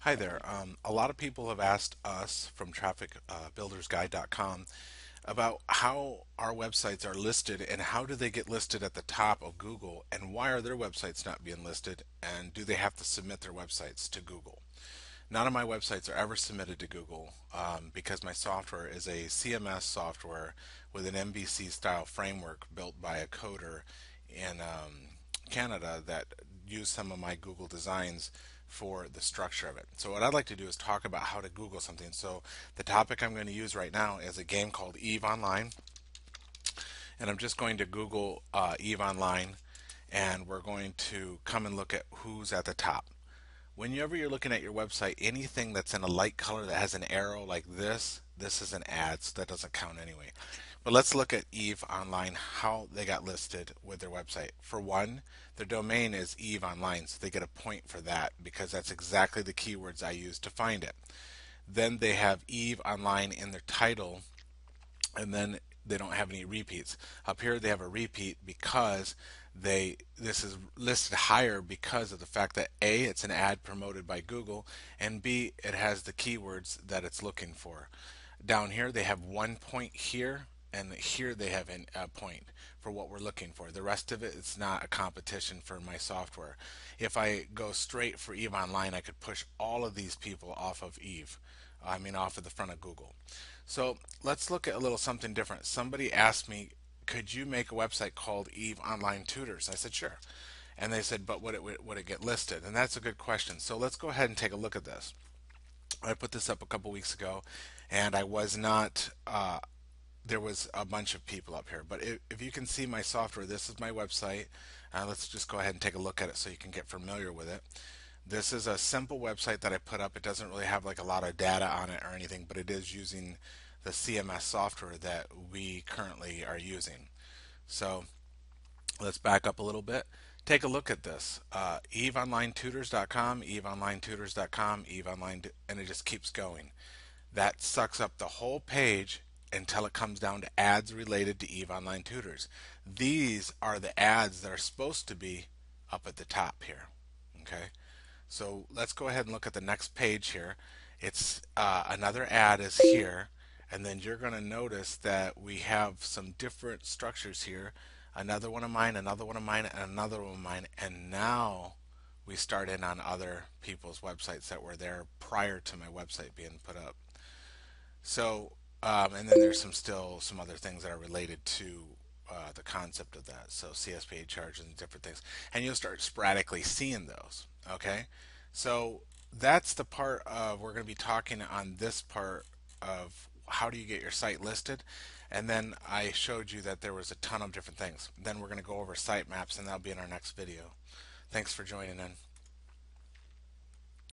Hi there. A lot of people have asked us from trafficbuildersguide.com about how our websites are listed and how do they get listed at the top of Google and why are their websites not being listed and do they have to submit their websites to Google. None of my websites are ever submitted to Google because my software is a CMS software with an MVC style framework built by a coder in Canada that used some of my Google designs for the structure of it. So what I'd like to do is talk about how to Google something. So the topic I'm going to use right now is a game called EVE Online, and I'm just going to Google EVE Online, and we're going to come and look at who's at the top. Whenever you're looking at your website, anything that's in a light color that has an arrow like this is an ad, so that doesn't count anyway. But let's look at EVE Online, how they got listed with their website. For one, their domain is EVE Online, so they get a point for that because that's exactly the keywords I used to find it. Then they have EVE Online in their title, and then they don't have any repeats. Up here they have a repeat because this is listed higher because of the fact that A, it's an ad promoted by Google, and B, it has the keywords that it's looking for. Down here they have 1 point here, and here they have a point for what we're looking for. The rest of it, it's not a competition for my software. If I go straight for EVE Online, I could push all of these people off of EVE. I mean, off of the front of Google. So let's look at a little something different. Somebody asked me, could you make a website called EVE Online Tutors? I said, sure. And they said, but would it get listed? And that's a good question. So let's go ahead and take a look at this. I put this up a couple weeks ago, and I was not. There was a bunch of people up here, but if you can see my software, this is my website. Let's just go ahead and take a look at it so you can get familiar with it. This is a simple website that I put up. It doesn't really have like a lot of data on it or anything, but it is using the CMS software that we currently are using. So let's back up a little bit. Take a look at this. EveOnlineTutors.com, EveOnlineTutors.com, EveOnline, and it just keeps going. That sucks up the whole page until it comes down to ads related to EVE Online Tutors. These are the ads that are supposed to be up at the top here. Okay, so let's go ahead and look at the next page here. It's another ad is here, and then you're going to notice that we have some different structures here. Another one of mine, another one of mine, and another one of mine, and now we start in on other people's websites that were there prior to my website being put up. So, and then there's still some other things that are related to the concept of that. So CSPA charges and different things, and you'll start sporadically seeing those. Okay, so that's the part of we're going to be talking on this part of how do you get your site listed, and then I showed you that there was a ton of different things. Then we're going to go over sitemaps, and that'll be in our next video. Thanks for joining in.